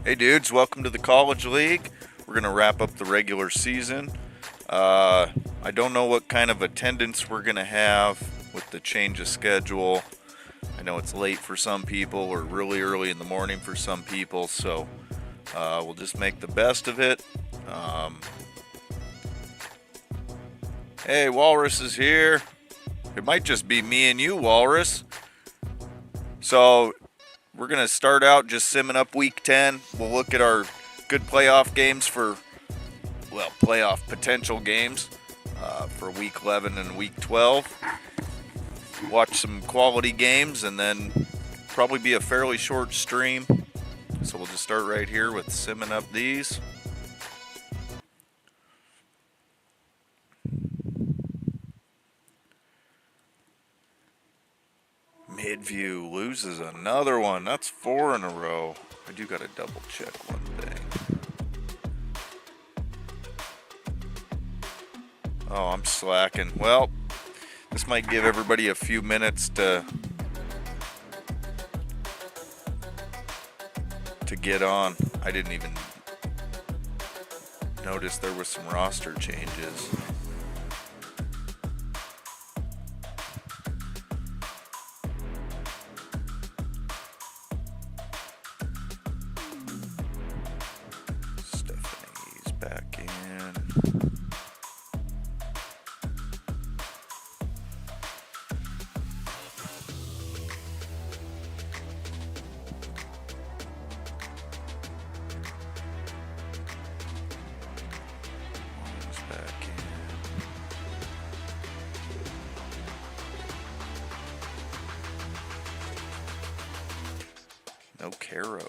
Hey dudes, welcome to the College League. We're going to wrap up the regular season. I don't know what kind of attendance we're going to have with the change of schedule. I know it's late for some people or really early in the morning for some people, so we'll just make the best of it. Hey, Walrus is here. It might just be me and you, Walrus. So we're going to start out just simming up week 10. We'll look at our good playoff games playoff potential games for week 11 and week 12. Watch some quality games and then probably be a fairly short stream. So we'll just start right here with simming up these. Midview loses another one. That's 4 in a row. I do got to double check one thing. Oh, I'm slacking. Well, this might give everybody a few minutes to get on. I didn't even notice there was some roster changes. Stephanie's back in. No Caro.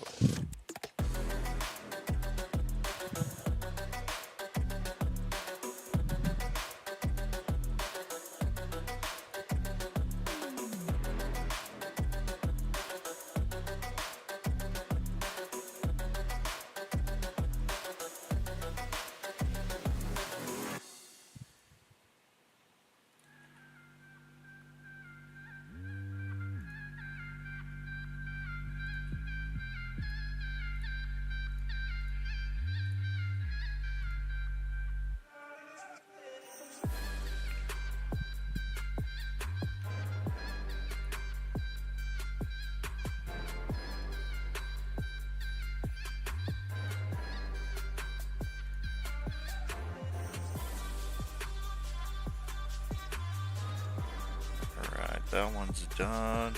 Alright, that one's done.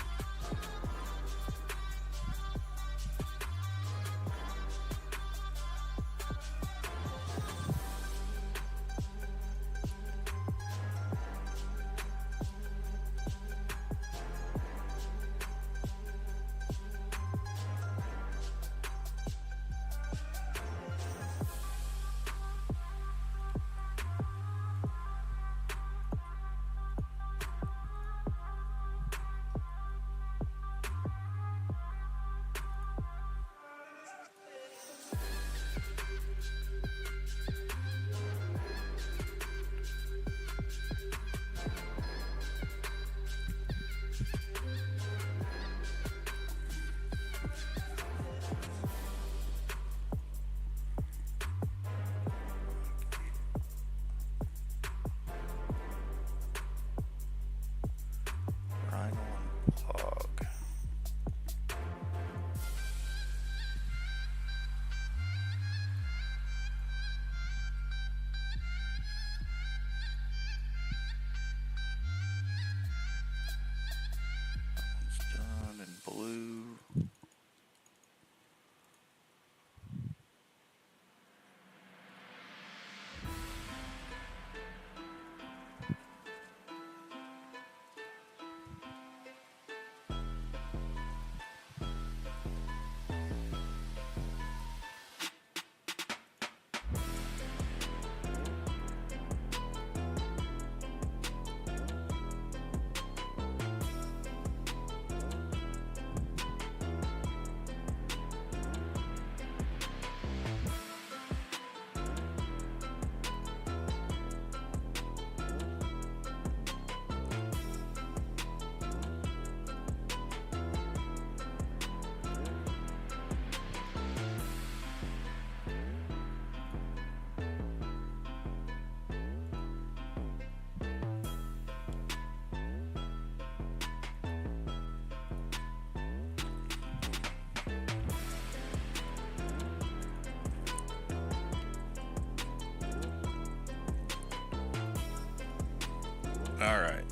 All right.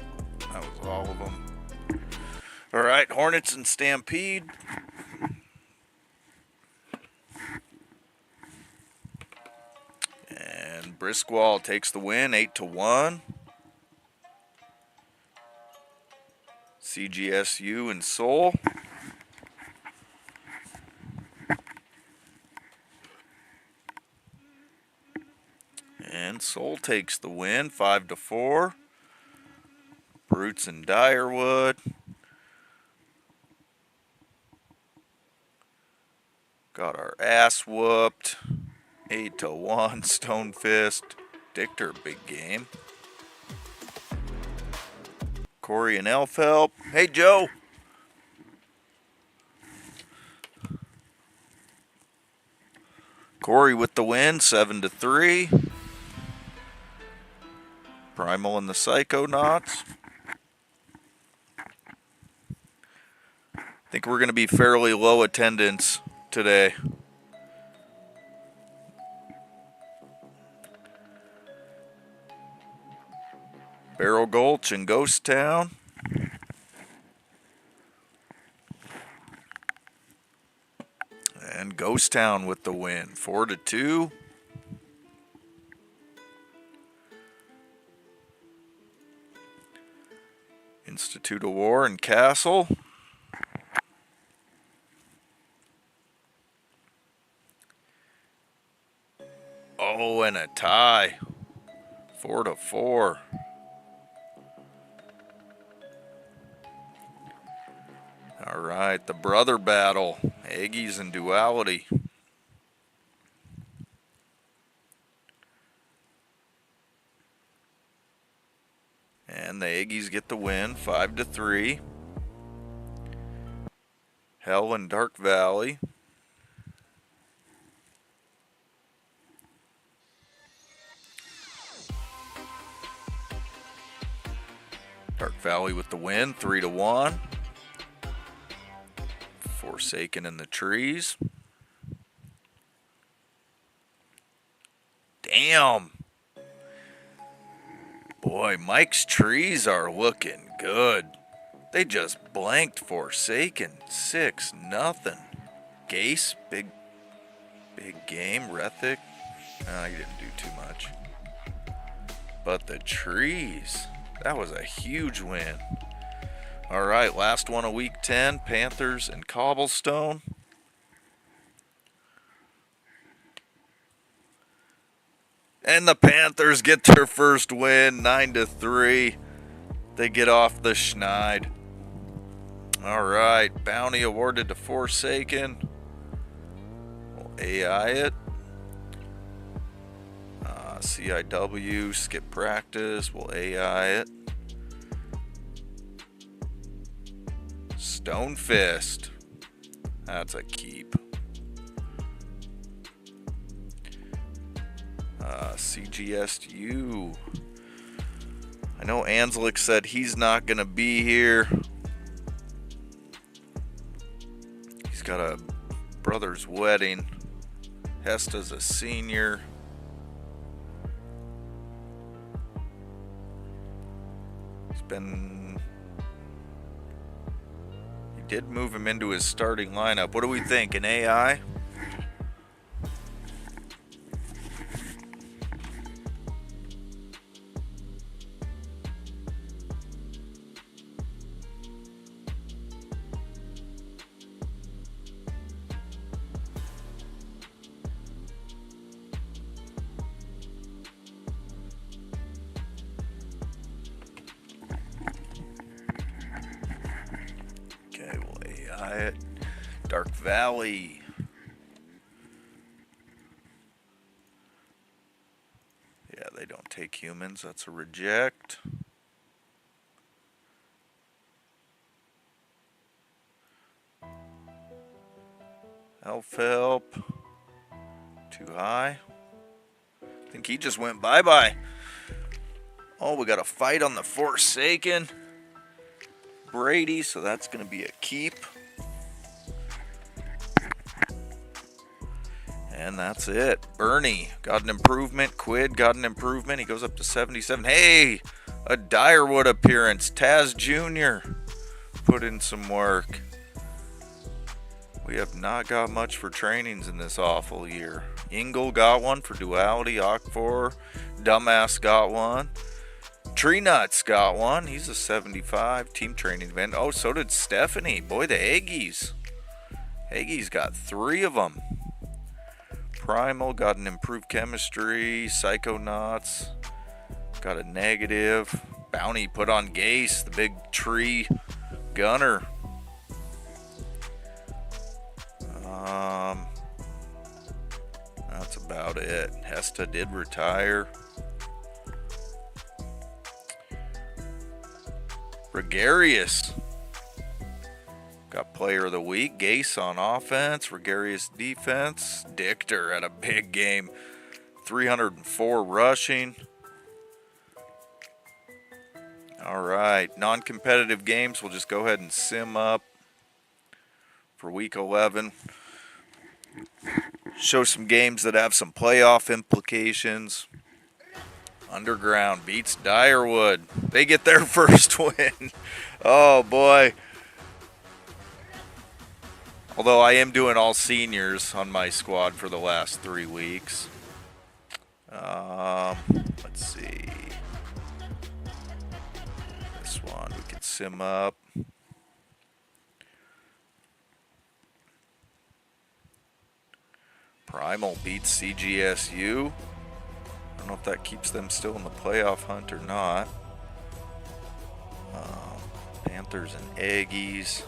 That was all of them. All right, Hornets and Stampede. And Briskwall takes the win, 8-1. CGSU and Seoul. And Seoul takes the win, 5-4. Brutes and Dyerwood. Got our ass whooped. 8-1. Stonefist. Dictor, big game. Corey and Elfhelp. Hey, Joe. Corey with the win, 7-3. Primal and the Psychonauts. I think we're going to be fairly low attendance today. Barrel Gulch and Ghost Town. And Ghost Town with the win, 4-2. Institute of War and Castle. Oh, and a tie, 4-4. All right, the brother battle, Aggies and Duality. And the Aggies get the win, 5-3. Hell and Dark Valley. Dark Valley with the win, 3-1. Forsaken in the Trees. Damn. Boy, Mike's Trees are looking good. They just blanked Forsaken, 6-0. Gase, big game. Rethick, he didn't do too much. But the Trees, that was a huge win. All right, last one of Week 10, Panthers and Cobblestone. And the Panthers get their first win, 9-3. They get off the schneid. All right, bounty awarded to Forsaken. We'll AI it. CIW, skip practice. We'll AI it. Stonefist. That's a keep. CGSU. I know Anslick said he's not going to be here. He's got a brother's wedding. Hesta's a senior. He did move him into his starting lineup. What do we think? An AI? Dark Valley. Yeah, they don't take humans. That's a reject. Elfhelp. Too high. I think he just went bye-bye. Oh, we got a fight on the Forsaken. Brady, so that's going to be a keep. And that's it. Bernie got an improvement. Quid got an improvement. He goes up to 77. Hey, A Dyerwood appearance. Taz Jr. put in some work. We have not got much for trainings in this awful year. Ingle got one for Duality. Okfor. Dumbass got one. Tree Nuts got one. He's a 75 team training event. Oh, so did Stephanie. Boy, the Aggies. Aggies got 3 of them. Primal got an improved chemistry. Psychonauts got a negative. Bounty put on Gase, the big tree gunner. That's about it. Hesta did retire. Gregarious got player of the week. Gase on offense. Gregarious defense. Dichter had a big game. 304 rushing. All right. Non-competitive games. We'll just go ahead and sim up for week 11. Show some games that have some playoff implications. Underground beats Dyerwood. They get their first win. Oh, boy. Although I am doing all seniors on my squad for the last 3 weeks. Let's see. This one we can sim up. Primal beats CGSU. I don't know if that keeps them still in the playoff hunt or not. Panthers and Aggies.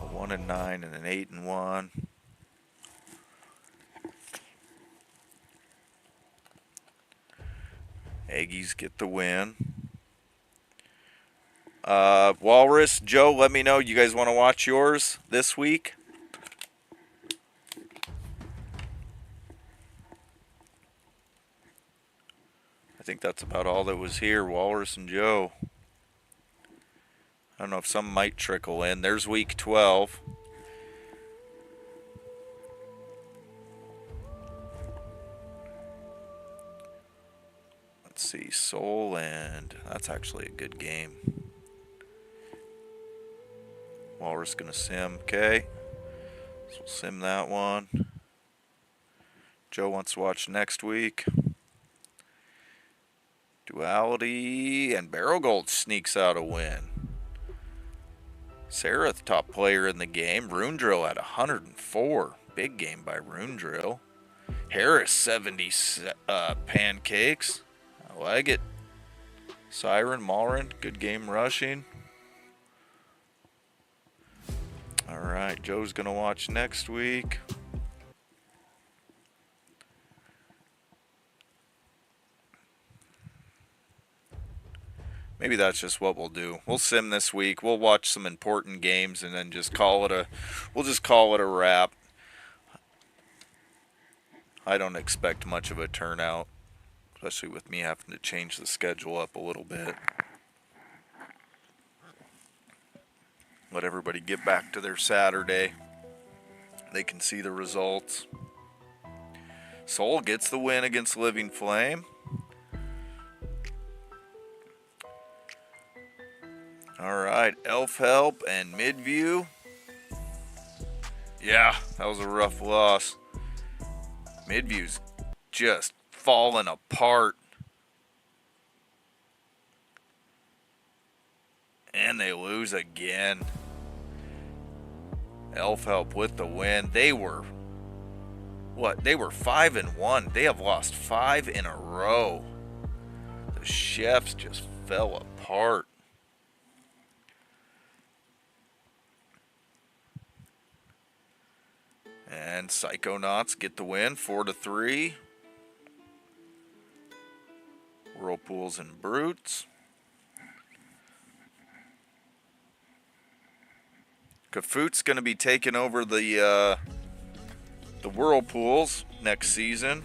A 1-9 and an 8-1. Aggies get the win. Walrus, Joe, let me know. You guys want to watch yours this week? I think that's about all that was here, Walrus and Joe. I don't know if some might trickle in. There's week 12. Let's see, Soul and that's actually a good game. Walrus gonna sim, okay. So we'll sim that one. Joe wants to watch next week. Duality and Barrel Gold sneaks out a win. Seraph, top player in the game. Rune Drill at 104. Big game by Rune Drill. Harris, 70 pancakes. I like it. Siren, Malrin, good game rushing. All right, Joe's going to watch next week. Maybe that's just what we'll do. We'll sim this week. We'll watch some important games and then just call it a wrap. I don't expect much of a turnout, especially with me having to change the schedule up a little bit. Let everybody get back to their Saturday. They can see the results. Soul gets the win against Living Flame. All right, Elf Help and Midview. Yeah, that was a rough loss. Midview's just falling apart. And they lose again. Elf Help with the win. They were 5-1. They have lost 5 in a row. The Chefs just fell apart. And Psychonauts get the win, 4-3. Whirlpools and Brutes. Kafoot's going to be taking over the Whirlpools next season.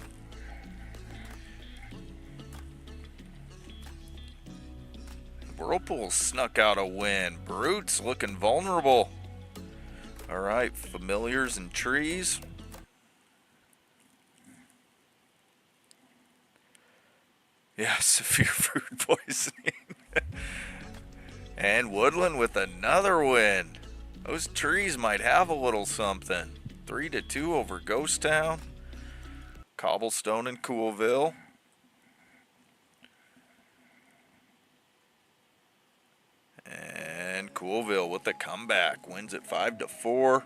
Whirlpools snuck out a win. Brutes looking vulnerable. All right, Familiars and Trees. Yeah, severe food poisoning. And Woodland with another win. Those trees might have a little something. 3-2 over Ghost Town. Cobblestone and Coolville. And Coolville with the comeback. Wins it 5-4.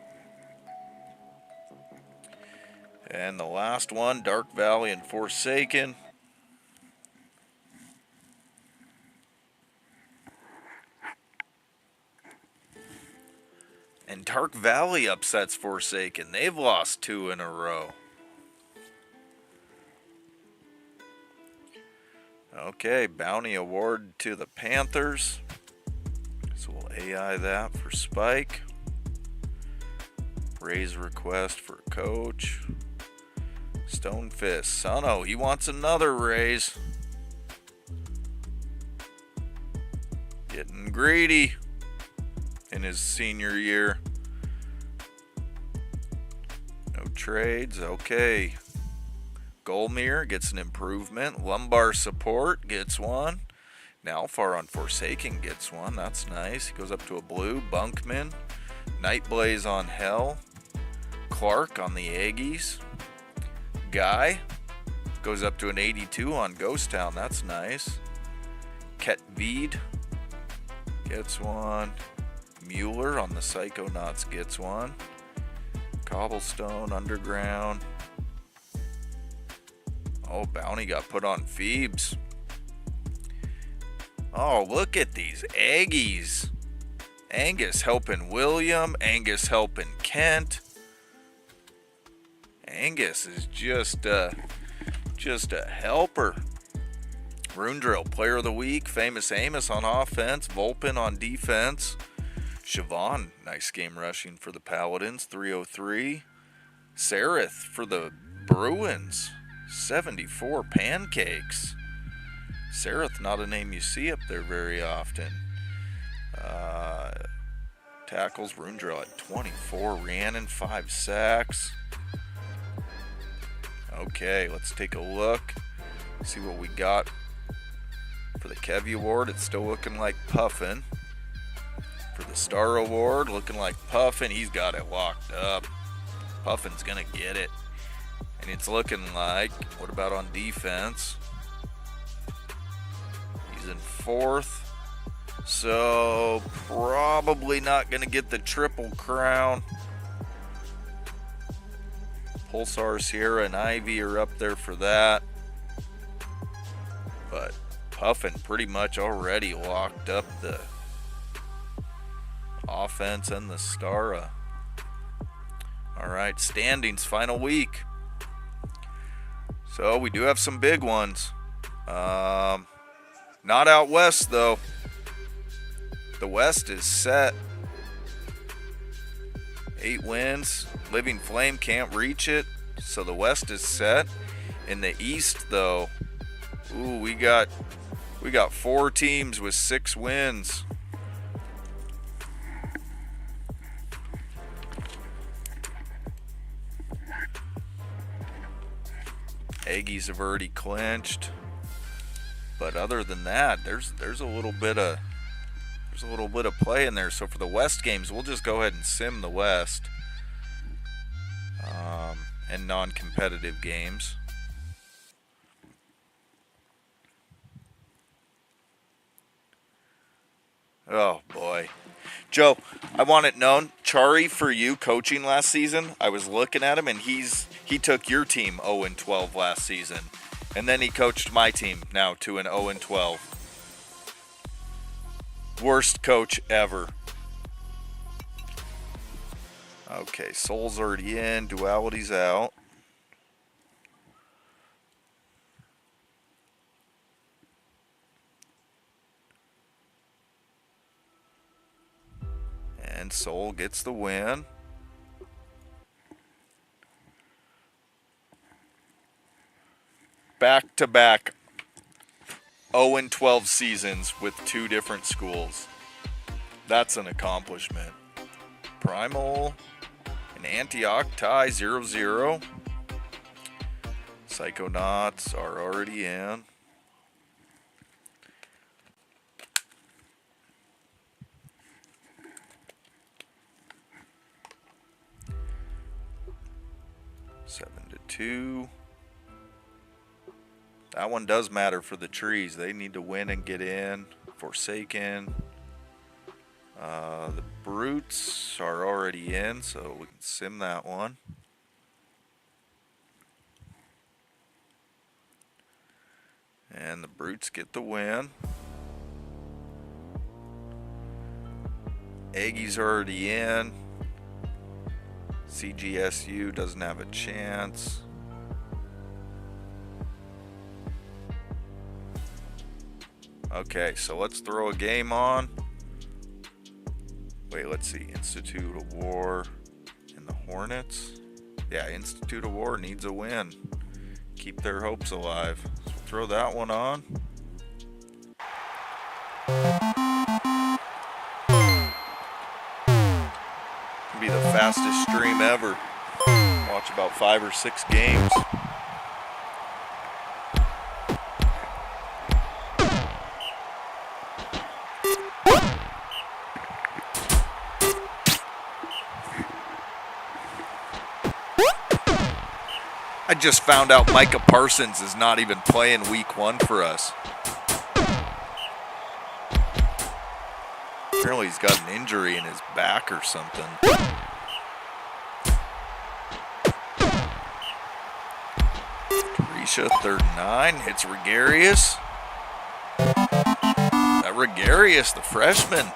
And the last one, Dark Valley and Forsaken. And Dark Valley upsets Forsaken. They've lost 2 in a row. Okay, bounty award to the Panthers. So we'll AI that for Spike. Raise request for coach. Stonefist. Sono, he wants another raise. Getting greedy in his senior year. No trades. Okay. Goldmere gets an improvement. Lumbar support gets one. Now Far on Forsaken gets one. That's nice. He goes up to a blue. Bunkman. Nightblaze on Hell. Clark on the Aggies. Guy goes up to an 82 on Ghost Town. That's nice. Ketveed gets one. Mueller on the Psychonauts gets one. Cobblestone, Underground. Oh, bounty got put on Phoebes. Oh, look at these Aggies. Angus helping William. Angus helping Kent. Angus is just a helper. Rune Drill, Player of the Week. Famous Amos on offense. Volpin on defense. Siobhan, nice game rushing for the Paladins. 303. Sereth for the Bruins. 74 pancakes. Sereth, not a name you see up there very often. Tackles, Rune Drill at 24. Rhiannon, 5 sacks. Okay, let's take a look. See what we got for the Kevy Award. It's still looking like Puffin. For the Star Award, looking like Puffin. He's got it locked up. Puffin's going to get it. And it's looking like, what about on defense? He's in 4th. So, probably not going to get the Triple Crown. Pulsar, Sierra, and Ivy are up there for that. But Puffin pretty much already locked up the offense and the Stara. Alright, standings, final week. So we do have some big ones. Not out west, though. The West is set. 8 wins. Living Flame can't reach it, so the West is set. In the East, though, ooh, we got 4 teams with 6 wins. Aggies have already clinched, but other than that, there's a little bit of play in there. So for the West games, we'll just go ahead and sim the West. And non-competitive games. Oh boy. Joe, I want it known, Chari for you coaching last season, I was looking at him and he took your team 0-12 last season. And then he coached my team now to an 0-12. Worst coach ever. Okay, Soul's already in. Duality's out. And Soul gets the win. Back-to-back 0-12 seasons with 2 different schools. That's an accomplishment. Primal and Antioch tie 0-0. Psychonauts are already in. 2. That one does matter for the trees. They need to win and get in. Forsaken. The brutes are already in, so we can sim that one. And the brutes get the win. Aggie's already in. CGSU doesn't have a chance. Okay, so let's throw a game on. Wait, let's see. Institute of War and the Hornets. Yeah, Institute of War needs a win. Keep their hopes alive. So throw that one on. It'll be the fastest stream ever. Watch about 5 or 6 games. I just found out Micah Parsons is not even playing week 1 for us. Apparently he's got an injury in his back or something. Carisha, 3rd and 9, hits Regarius. That Regarius, the freshman,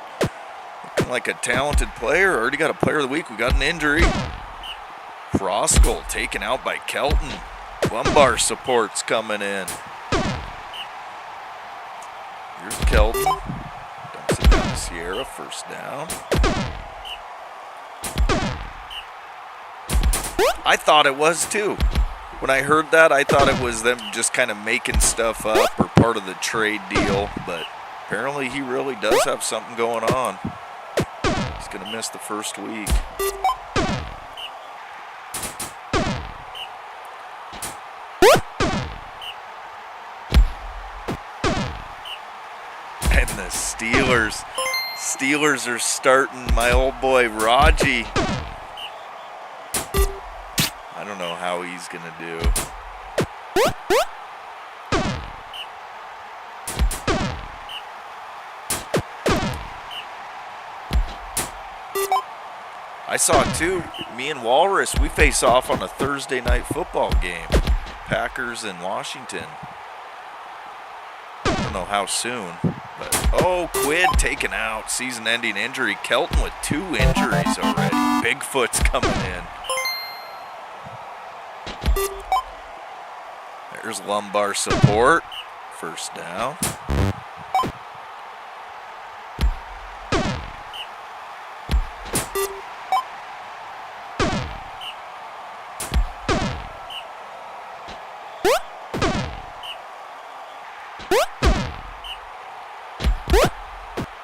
looking like a talented player. Already got a player of the week. We got an injury. Proskal taken out by Kelton. Lumbar support's coming in. Here's Kelton. Dumps it down to Sierra, 1st down. I thought it was too. When I heard that, I thought it was them just kind of making stuff up or part of the trade deal, but apparently he really does have something going on. He's going to miss the first week. And the Steelers are starting my old boy Raji. I don't know how he's gonna do. I saw it too. Me and Walrus, we face off on a Thursday night football game. Packers in Washington. I don't know how soon. But, oh, Quid taken out. Season-ending injury. Kelton with 2 injuries already. Bigfoot's coming in. There's lumbar support. 1st down.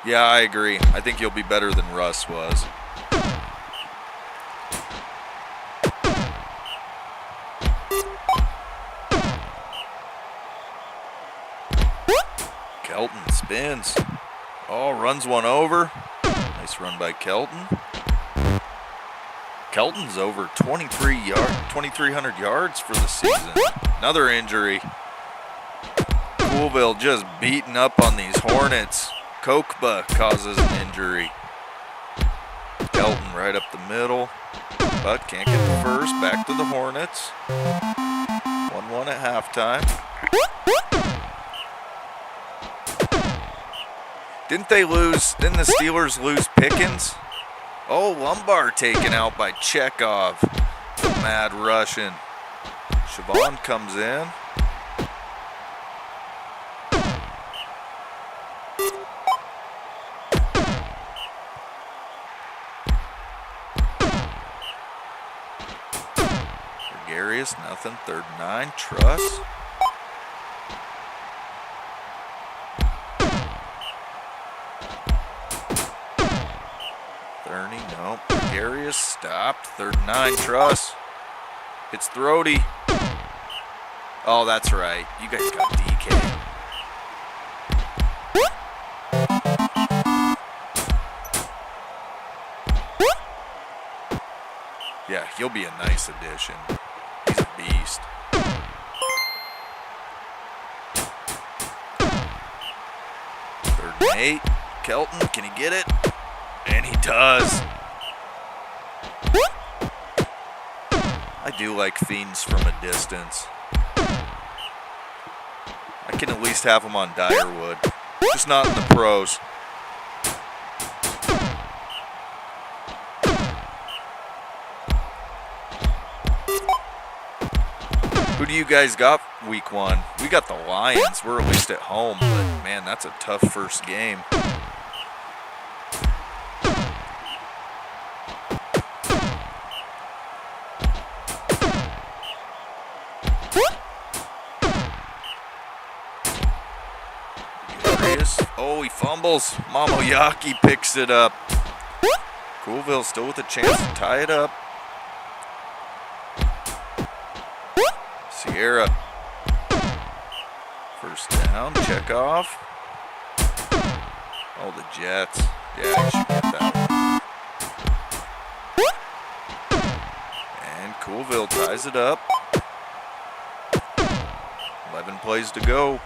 Yeah, I agree. I think he'll be better than Russ was. Kelton spins. Oh, runs one over. Nice run by Kelton. Kelton's over 2,300 yards for the season. Another injury. Coolville just beating up on these Hornets. Kokba causes an injury. Kelton right up the middle, but can't get the first. Back to the Hornets. 1-1 at halftime. Didn't the Steelers lose Pickens? Oh, lumbar taken out by Chekhov, the mad Russian. Siobhan comes in. Gregarious, nothing. 3rd and 9. Truss. No. Gregarious stopped. 3rd and 9. Truss. It's Throaty. Oh, that's right. You guys got DK. Yeah, he'll be a nice addition. He's a beast. 8. Kelton, can he get it? And he does. I do like fiends from a distance. I can at least have them on Dyerwood. Just not in the pros. Who do you guys got week 1? We got the Lions. We're at least at home, but man, that's a tough first game. Oh, he fumbles. Momoyaki picks it up. Coolville still with a chance to tie it up. Sierra. First down, check off. Oh, the Jets. Yeah, I should get that one. And Coolville ties it up. 11 plays to go.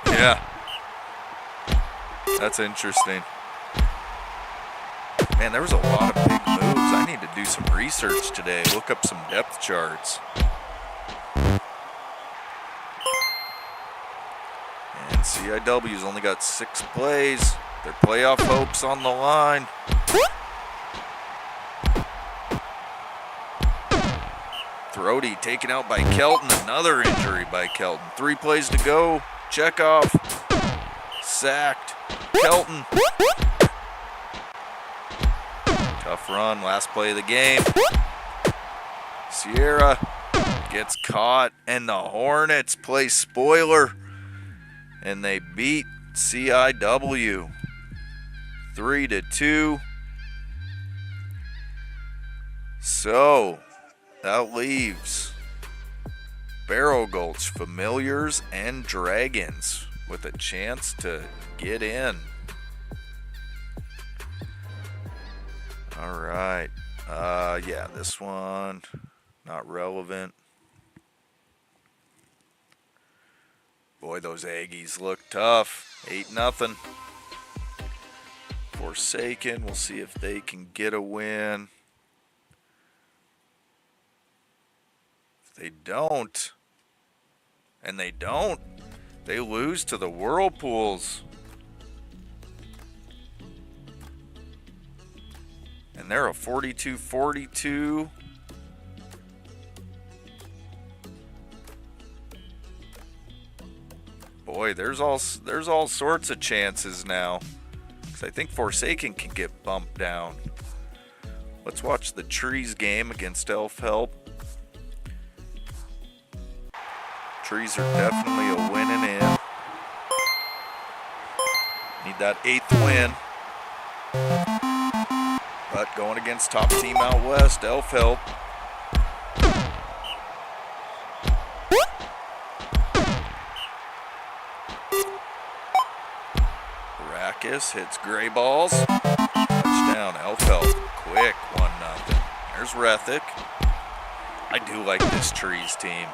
Yeah. That's interesting. Man, there was a lot of big moves. I need to do some research today. Look up some depth charts. And CIW's only got 6 plays. Their playoff hopes on the line. Throaty taken out by Kelton. Another injury by Kelton. 3 plays to go. Check off. Sacked. Kelton. Tough run. Last play of the game. Sierra gets caught. And the Hornets play spoiler. And they beat CIW 3-2. So that leaves Barrel Gulch Familiars and Dragons with a chance to get in. All right. Yeah, this one not relevant. Boy, those Aggies look tough. 8-0. Forsaken. We'll see if they can get a win. If they don't, and they don't, they lose to the Whirlpools. And they're a 42-42. Boy, there's all sorts of chances now. 'Cause I think Forsaken can get bumped down. Let's watch the Trees game against Elf Help. Trees are definitely a winning in. Need that 8th win. But going against top team out west, Elf Help. Baracus hits gray balls. Touchdown, Elf Help. Quick, 1-0. There's Rethick. I do like this Trees team.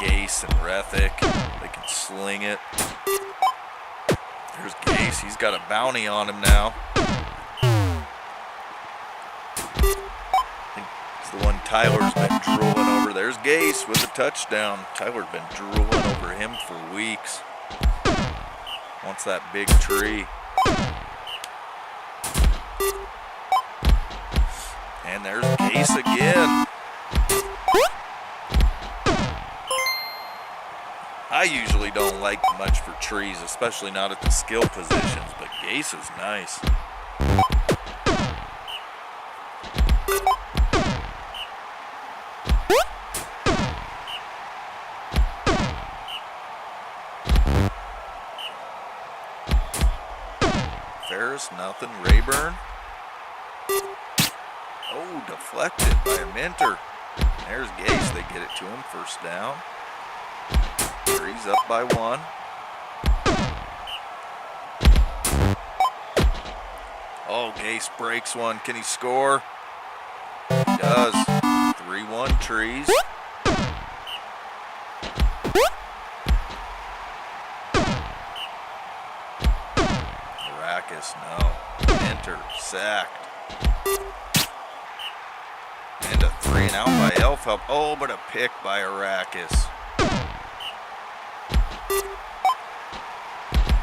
Gase and Rethick, they can sling it. There's Gase, he's got a bounty on him now. I think it's the one Tyler's been drooling over. There's Gase with a touchdown. Tyler's been drooling over him for weeks. Wants that big tree. And there's Gase again. I usually don't like much for Trees, especially not at the skill positions, but Gase is nice. Ferris, nothing. Rayburn. Oh, deflected by a Minter. There's Gase. They get it to him. First down. Trees up by 1. Oh, Gase breaks one. Can he score? He does. 3-1 Trees. Arrakis, no. Enter, sacked. And a 3 and out by Elfhelp. Oh, but a pick by Arrakis.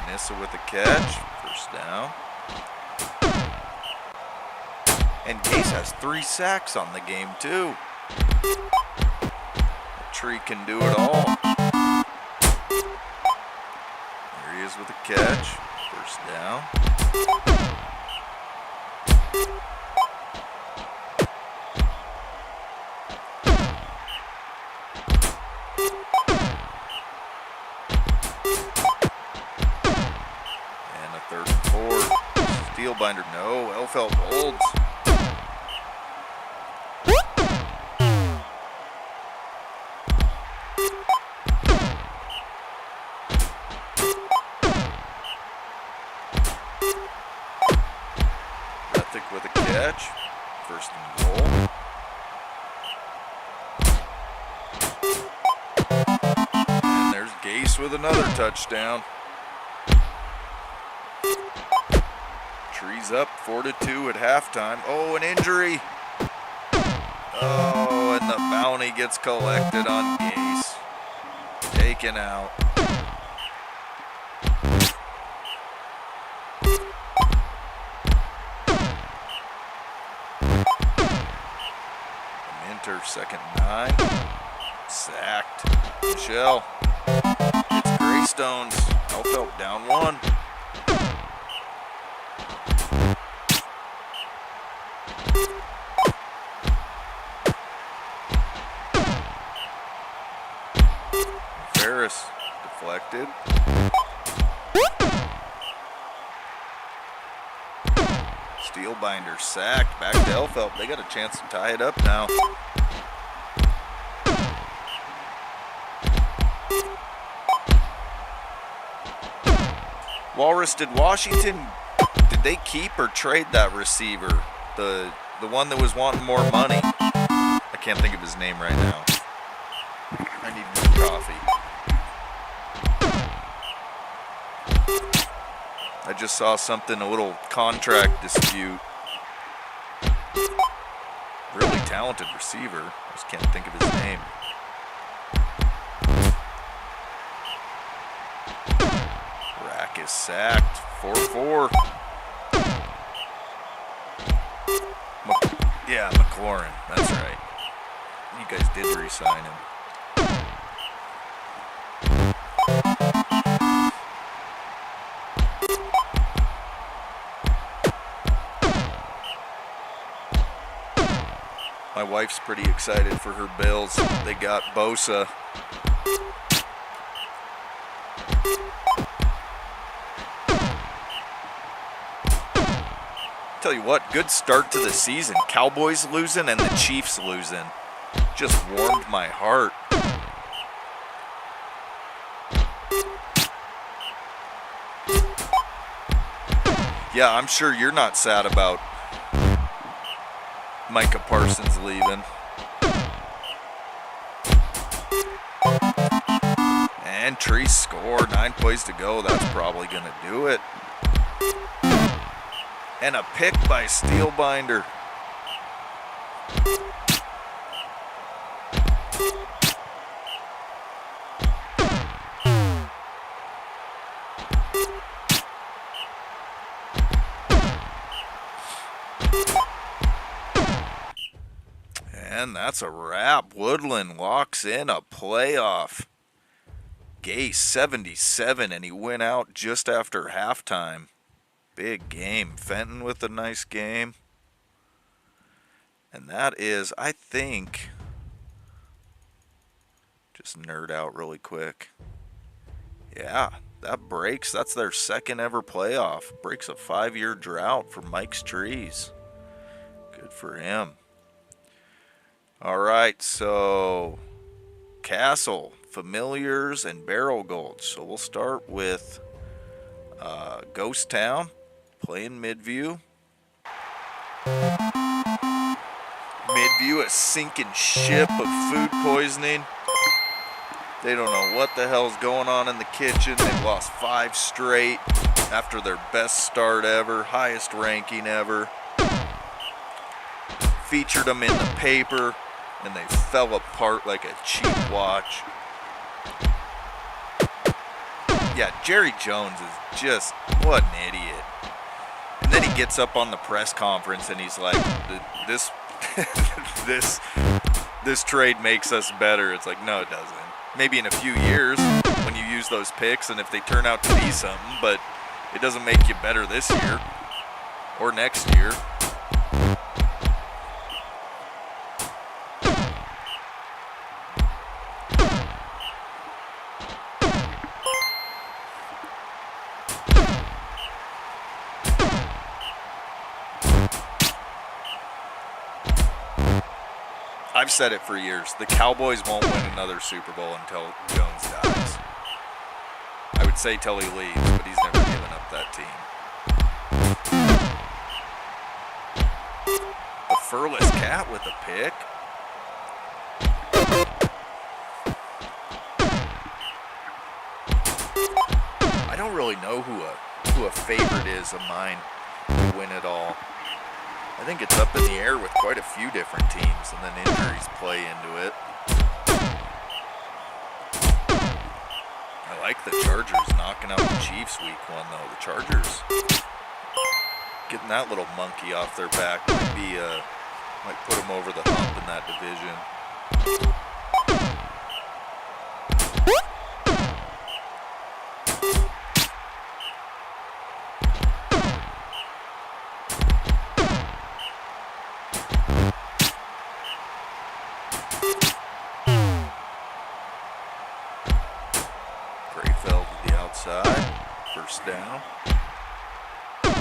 Nissa with a catch. First down. And Gase has 3 sacks on the game, too. That tree can do it all. There he is with a catch. First down. And a 3rd and 4. Steelbinder, no. Elfhelp holds. With a catch. First and goal. And there's Gase with another touchdown. Trees up 4-2 at halftime. Oh, an injury. Oh, and the bounty gets collected on Gase. Taken out. Second and 9. Sacked. Michelle. It's Greystones. Elfhelp down 1. Ferris deflected. Steelbinder sacked. Back to Elfhelp. They got a chance to tie it up now. Walrus, did Washington, did they keep or trade that receiver? The one that was wanting more money? I can't think of his name right now. I need more coffee. I just saw something, a little contract dispute. Really talented receiver. I just can't think of his name. Is sacked. 4-4. Yeah, McLaurin. That's right. You guys did re-sign him. My wife's pretty excited for her Bills. They got Bosa. Tell you what, good start to the season. Cowboys losing and the Chiefs losing. Just warmed my heart. Yeah, I'm sure you're not sad about Micah Parsons leaving. And Trees score. 9 plays to go. That's probably going to do it. And a pick by Steelbinder. And that's a wrap. Woodland locks in a playoff. Gase 77, and he went out just after halftime. Big game. Fenton with a nice game. And that is, I think, just nerd out really quick. Yeah, that breaks. That's their second ever playoff. Breaks a 5-year drought for Mike's Trees. Good for him. All right, so Castle, Familiars, and Barrel Gold. So we'll start with Ghost Town. Playing Midview. Midview, a sinking ship of food poisoning. They don't know what the hell's going on in the kitchen. They've lost 5 straight. after their best start ever, highest ranking ever. Featured them in the paper, and they fell apart like a cheap watch. Yeah, Jerry Jones is just, what an idiot. And then he gets up on the press conference and he's like, this this trade makes us better. It's like, no, it doesn't. Maybe in a few years when you use those picks and if they turn out to be something, but it doesn't make you better this year or next year. I've said it for years. The Cowboys won't win another Super Bowl until Jones dies. I would say till he leaves, but he's never given up that team. The furless cat with a pick. I don't really know who a favorite is of mine to win it all. I think it's up in the air with quite a few different teams, and then injuries play into it. I like the Chargers knocking out the Chiefs week 1, though. The Chargers getting that little monkey off their back might put them over the hump in that division. Fell to the outside, first down. I'm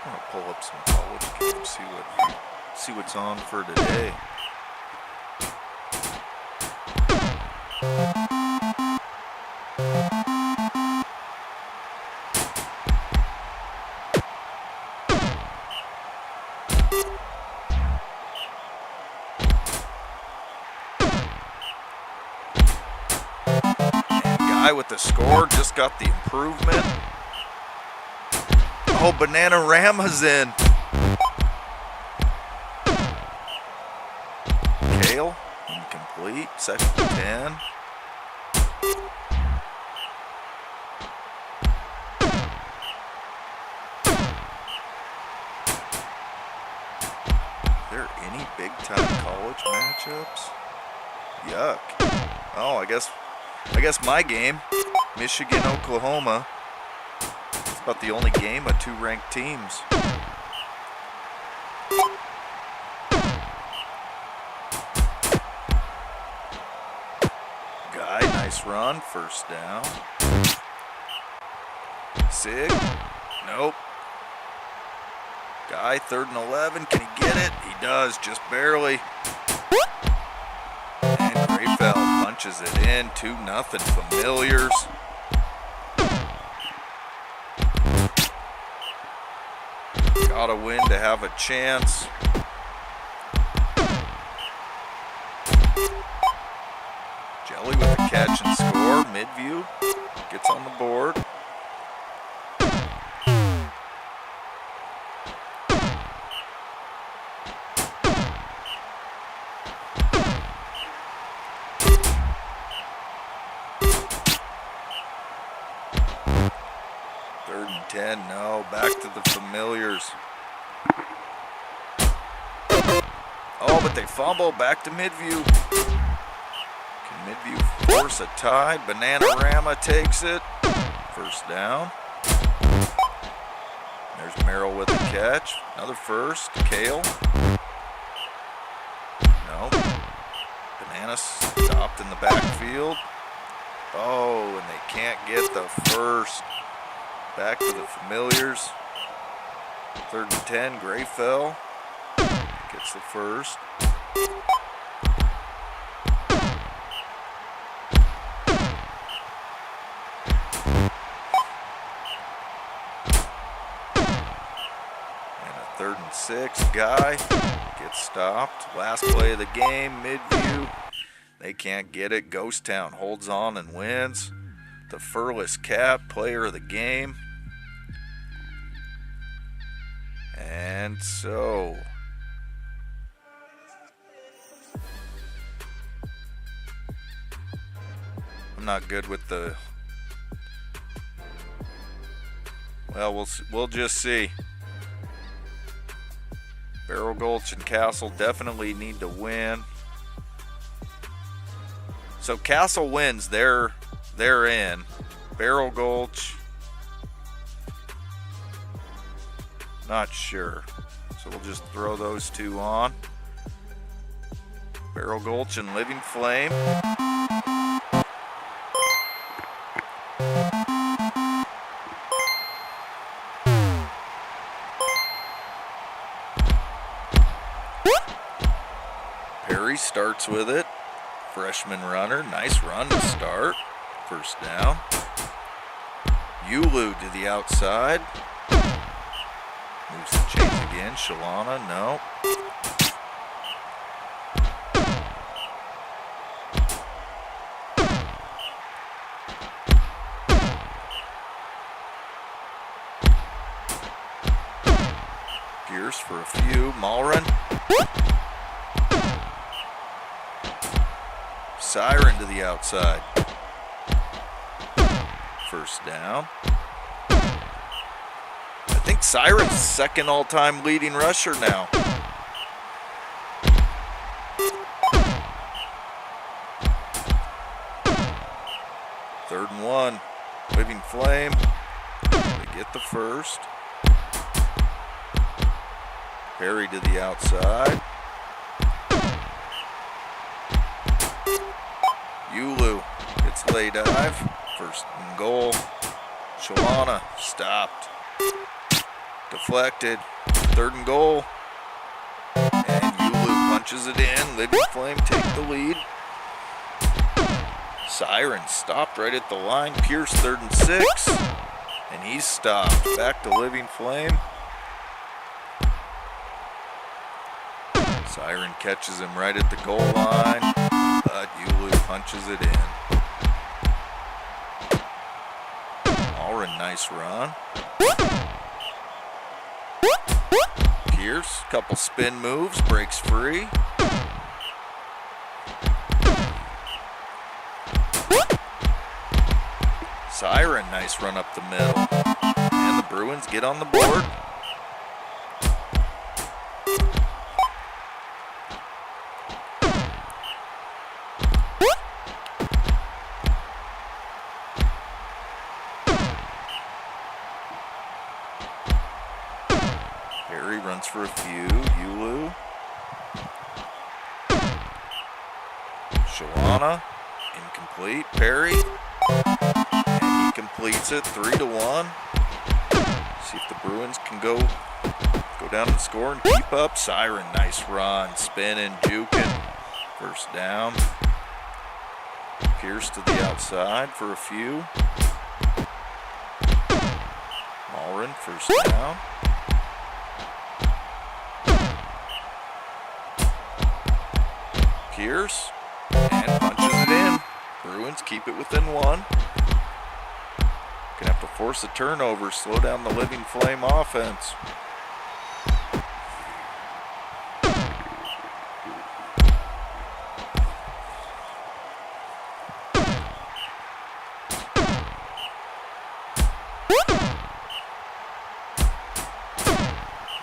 gonna pull up some college games, see what's on for today. Guy with the score just got the improvement. Oh, Bananarama's in. Kale, incomplete, 2nd and 10. Are there any big-time college matchups? Yuck. Oh, I guess my game, Michigan, Oklahoma. It's about the only game of 2 ranked teams. Guy, nice run, first down. Sig, nope. Guy, 3rd and 11, can he get it? He does, just barely. And Grayfeld punches it in, 2-0 Familiars. Gotta win to have a chance. Jelly with a catch and score, Midview gets on the board. Third and 10, no, back to the Familiars. Oh, but they fumble, back to Midview. Can Midview force a tie? Bananarama takes it. First down. There's Merrill with a catch. Another first. Kale. No. Banana stopped in the backfield. Oh, and they can't get the first. Back to the Familiars. 3rd and 10, Grayfell gets the first. And a 3rd and 6, Guy gets stopped. Last play of the game, Midview. They can't get it. Ghost Town holds on and wins. The Furless Cat, player of the game. And so I'm not good with the, well, we'll just see. Barrel Gulch and Castle definitely need to win. So Castle wins, they're in. Barrel Gulch, not sure. So we'll just throw those two on. Barrel Gulch and Living Flame. Perry starts with it. Freshman runner, nice run to start. First down. Yulu to the outside. Moves the chains again. Shalana, no. Pierce for a few. Malrin. Siren to the outside. First down. I think Siren's second all-time leading rusher now. Third and 1. Living Flame. They get the first. Perry to the outside. Yulu gets lay dive. First and goal. Shalana stopped. Deflected. Third and goal. And Yulu punches it in. Living Flame take the lead. Siren stopped right at the line. Pierce 3rd and 6. And he's stopped. Back to Living Flame. Siren catches him right at the goal line. But Yulu punches it in. Malrin, nice run. Pierce, couple spin moves, breaks free. Siren, nice run up the middle. And the Bruins get on the board. Perry runs for a few. Yulu. Shalana. Incomplete. Perry. And he completes it. 3-1. See if the Bruins can go down and score and keep up. Siren, nice run. Spinning, juking. First down. Pierce to the outside for a few. Malrin, first down. Pierce, and punches it in. Bruins keep it within 1. Gonna have to force a turnover, slow down the Living Flame offense.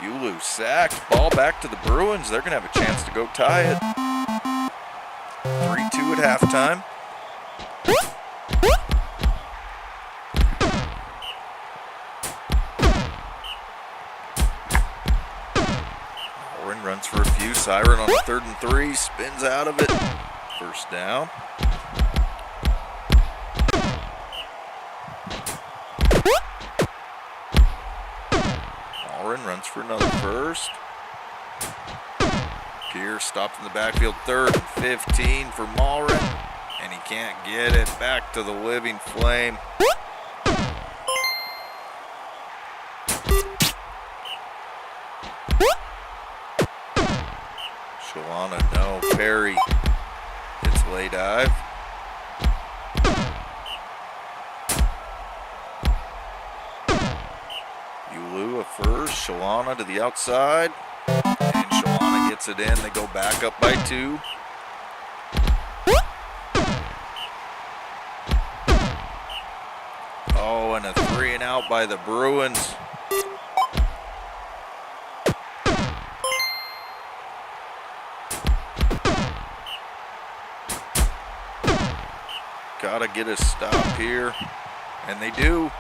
Yulu sacked, ball back to the Bruins. They're gonna have a chance to go tie it. 3-2 at halftime. Malrin runs for a few. Siren on 3rd and 3. Spins out of it. First down. Malrin runs for another first. Pierce stopped in the backfield. 3rd and 15 for Malrin. And he can't get it. Back to the Living Flame. Shalana, no. Perry hits lay dive. Yulu a first. Shalana to the outside. And Shalana gets it in. They go back up by 2. Oh, and a 3 and out by the Bruins. Gotta get a stop here, and they do.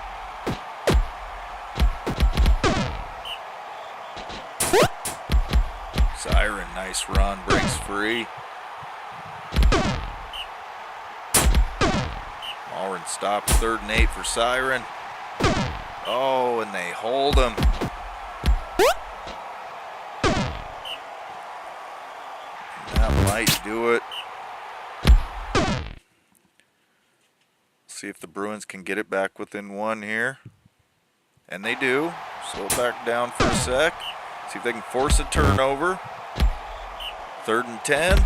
Siren, nice run, breaks free. Malrin stops, 3rd and 8 for Siren. Oh, and they hold him. That might do it. See if the Bruins can get it back within 1 here. And they do. Slow back down for a sec. See if they can force a turnover. 3rd and 10.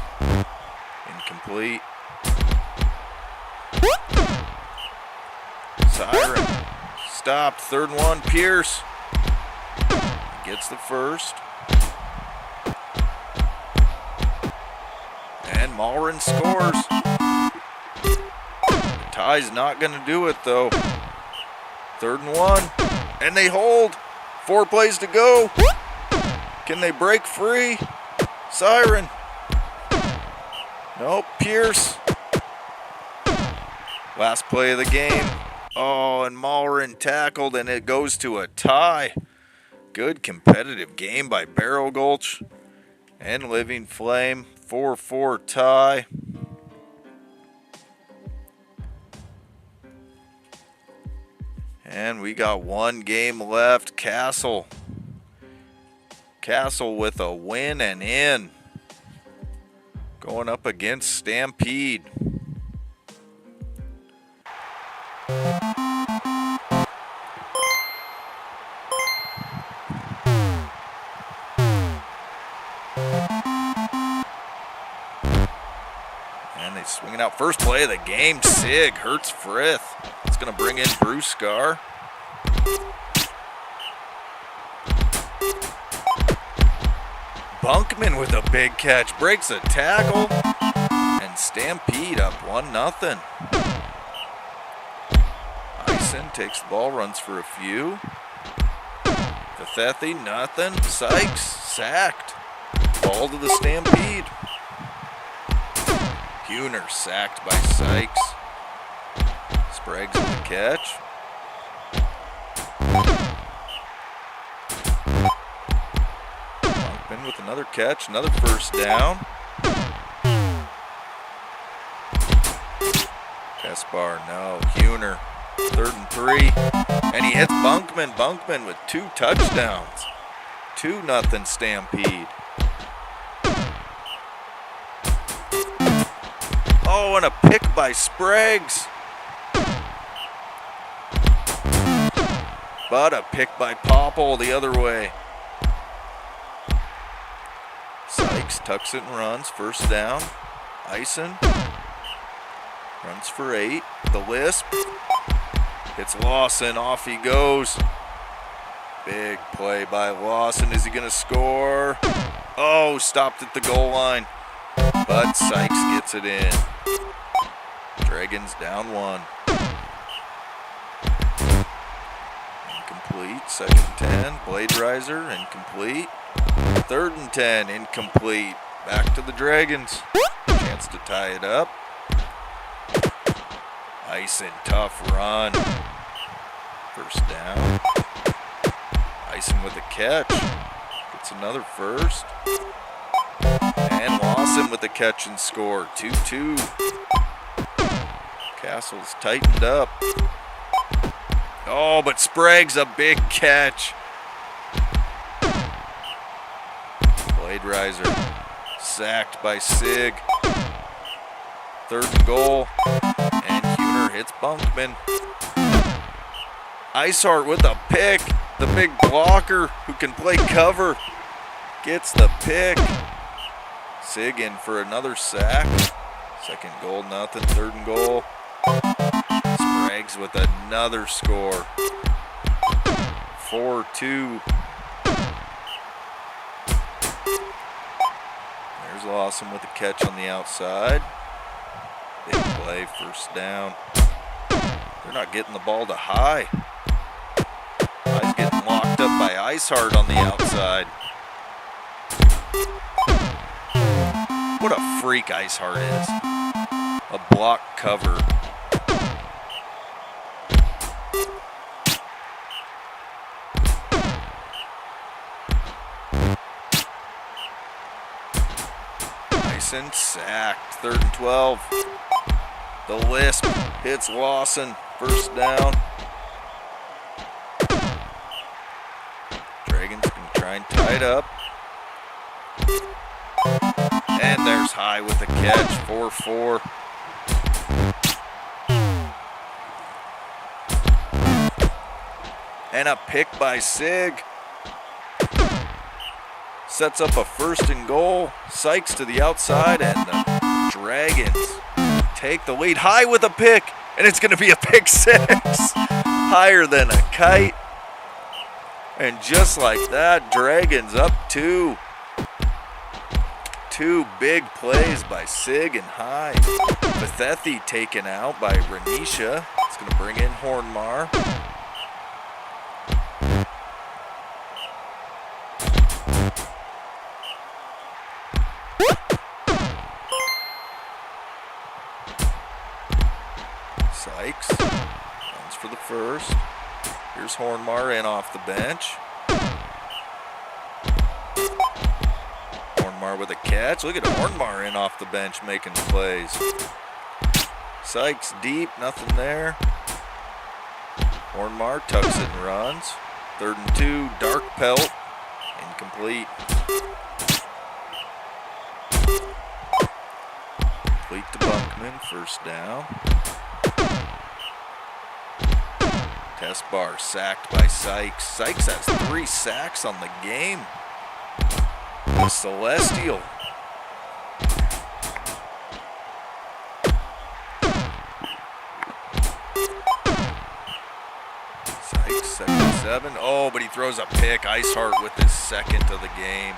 Incomplete. Siren stopped. 3rd and 1. Pierce gets the first. And Malrin scores. Tie's not going to do it, though. 3rd and 1. And they hold. 4 plays to go. Can they break free? Siren. Nope. Pierce. Last play of the game. Oh, and Malrin tackled, and it goes to a tie. Good competitive game by Barrel Gulch and Living Flame. 4-4 tie. And we got 1 game left. Castle with a win and in. Going up against Stampede. And they swing it out. First play of the game. Sig hurts Frith. It's going to bring in Bruce Scar. Bunkman with a big catch. Breaks a tackle. And Stampede up 1-0. Ison takes the ball, runs for a few. Fathethi, nothing. Sykes, sacked. Ball to the Stampede. Huner sacked by Sykes. Sprague's with the catch. Bunkman with another catch, another first down. Kaspar, no. Huner, 3rd and 3. And he hits Bunkman. Bunkman with 2 touchdowns. 2-0 Stampede. Oh, and a pick by Spragues. But a pick by Popple the other way. Sykes tucks it and runs. First down. Ison runs for 8. The Lisp. Hits Lawson. Off he goes. Big play by Lawson. Is he going to score? Oh, stopped at the goal line. But Sykes gets it in. Dragons down 1. Incomplete. 2nd and 10. Blade Riser. Incomplete. 3rd and 10. Incomplete. Back to the Dragons. Chance to tie it up. Ison, tough run. First down. Ison with a catch. Gets another first. And Lawson with a catch and score. 2-2. Castle's tightened up. Oh, but Sprague's a big catch. Blade Riser sacked by Sig. 3rd and goal. And Huner hits Bunkman. Icehart with a pick. The big blocker who can play cover gets the pick. Sig in for another sack. Second goal, nothing. Third and goal. Spragues with another score. 4-2. There's Lawson with a catch on the outside. Big play, first down. They're not getting the ball to High. High's getting locked up by Icehart on the outside. What a freak Icehart is. A block cover. Tyson sacked. 3rd and 12. The Lisp hits Lawson. First down. Dragons can try and tie it up. And there's High with a catch. 4-4. And a pick by Sig. Sets up a 1st and goal. Sykes to the outside, and the Dragons take the lead. High with a pick, and it's going to be a pick 6. Higher than a kite. And just like that, Dragons up 2. 2 big plays by Sig and High. Bethethi taken out by Renisha. It's going to bring in Hornmar. Sykes runs for the first. Here's Hornmar in off the bench. Hornmar with a catch. Look at Hornmar in off the bench making plays. Sykes deep, nothing there. Hornmar tucks it and runs. 3rd and 2, Dark Pelt. Incomplete. Complete to Bunkman, first down. Test bar sacked by Sykes. Sykes has 3 sacks on the game. The Celestial. Sykes, 2nd and 7. Oh, but he throws a pick. Icehart with his 2nd of the game.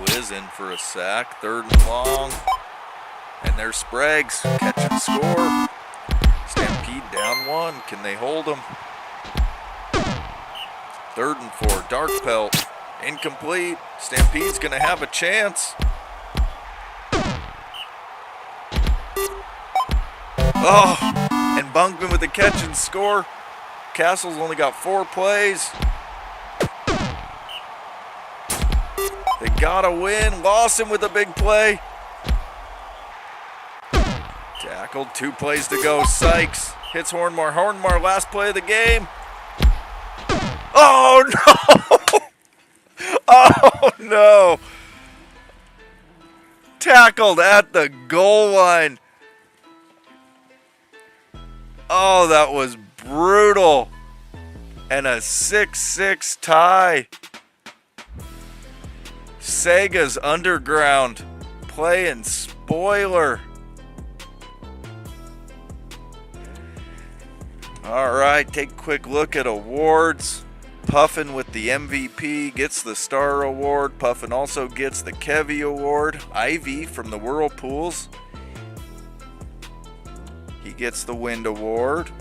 Liz in for a sack. 3rd and long. And there's Spragues. Catch and score. Stampede down 1. Can they hold him? 3rd and 4. Dark Pelt. Incomplete. Stampede's going to have a chance. Oh, and Bunkman with the catch and score. Castle's only got 4 plays. They gotta win. Lawson with a big play. Tackled, 2 plays to go. Sykes hits Hornmar. Hornmar, last play of the game. Oh no! Oh no! Tackled at the goal line. Oh, that was brutal. And a 6-6 tie. Sega's Underground playing spoiler. All right, take a quick look at awards. Puffin with the MVP gets the Star Award. Puffin also gets the Kevy Award. Ivy from the Whirlpools, he gets the Wind Award.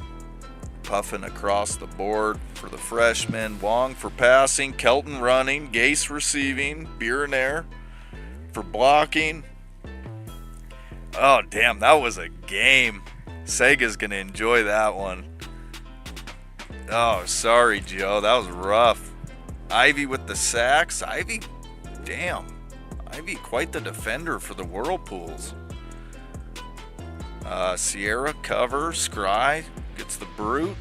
Puffin across the board for the freshmen. Wong for passing. Kelton running. Gase receiving. Biernair for blocking. Oh, damn, that was a game. Sega's going to enjoy that one. Oh, sorry, Joe. That was rough. Ivy with the sacks. Ivy, damn. Ivy, quite the defender for the Whirlpools. Sierra cover. Scry gets the Brute.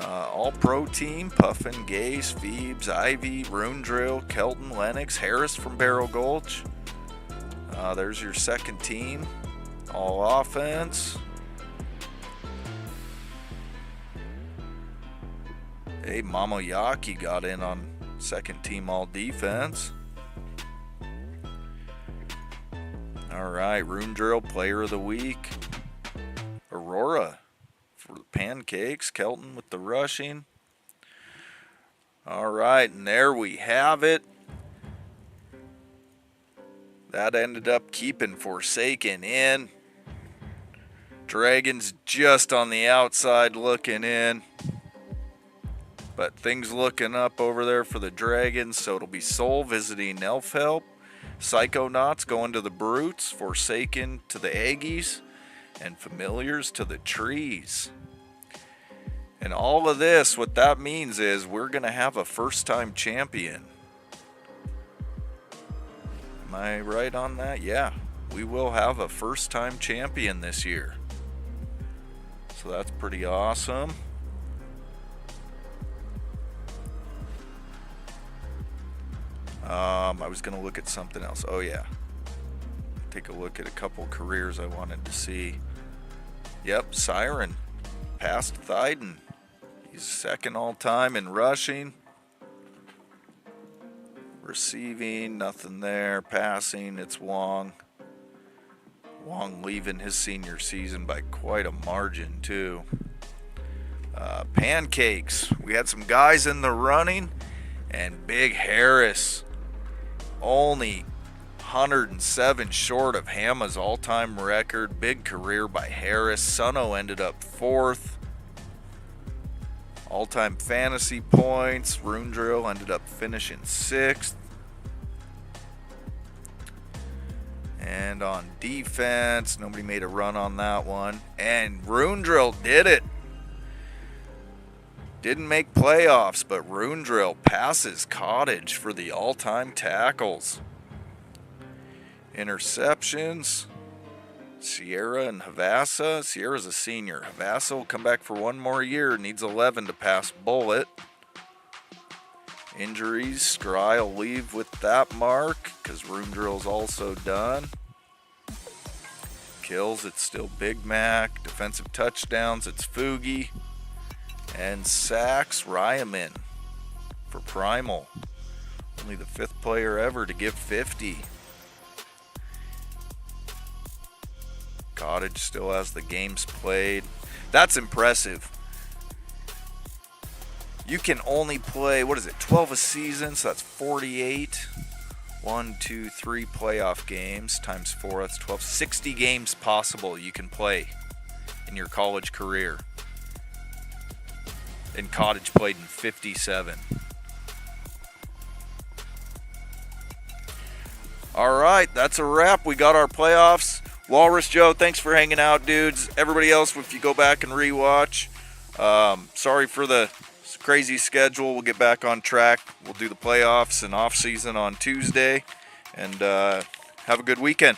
All-Pro team. Puffin, Gase, Phoebes, Ivy, Rune Drill, Kelton, Lennox, Harris from Barrel Gulch. There's your second team. All offense. Hey, Momoyaki got in on second team all defense. All right, Rune Drill player of the week. Aurora for the pancakes. Kelton with the rushing. All right, and there we have it. That ended up keeping Forsaken in. Dragons just on the outside looking in. But things looking up over there for the Dragons. So it'll be Soul visiting Elfhelp. Psychonauts going to the Brutes. Forsaken to the Aggies. And Familiars to the Trees. And all of this, what that means is we're going to have a first-time champion. Am I right on that? Yeah, we will have a first-time champion this year. So that's pretty awesome. I was going to look at something else. Oh, yeah. Take a look at a couple careers I wanted to see. Yep, Siren passed Thyden. He's second all-time in rushing. Receiving, nothing there. Passing, it's Wong. Wong leaving his senior season by quite a margin, too. Pancakes. We had some guys in the running. And Big Harris, only 107 short of Hama's all-time record. Big career by Harris. Suno ended up fourth. All-time fantasy points. Rune Drill ended up finishing sixth. And on defense, nobody made a run on that one. And Rune Drill did it. Didn't make playoffs, but Rune Drill passes Cottage for the all-time tackles. Interceptions. Sierra and Havassa. Sierra's a senior. Havassa will come back for one more year. Needs 11 to pass Bullet. Injuries. Scry will leave with that mark because Rune Drill's also done. Kills, it's still Big Mac. Defensive touchdowns, it's Fugi. And sacks, Ryaman for Primal. Only the 5th player ever to give 50. Cottage still has the games played. That's impressive. You can only play, 12 a season, so that's 48. 1, 2, 3 playoff games times 4, that's 12. 60 games possible you can play in your college career. And Cottage played in 57. All right, that's a wrap. We got our playoffs. Walrus Joe, thanks for hanging out, dudes. Everybody else, if you go back and rewatch, sorry for the crazy schedule. We'll get back on track. We'll do the playoffs and off season on Tuesday. And have a good weekend.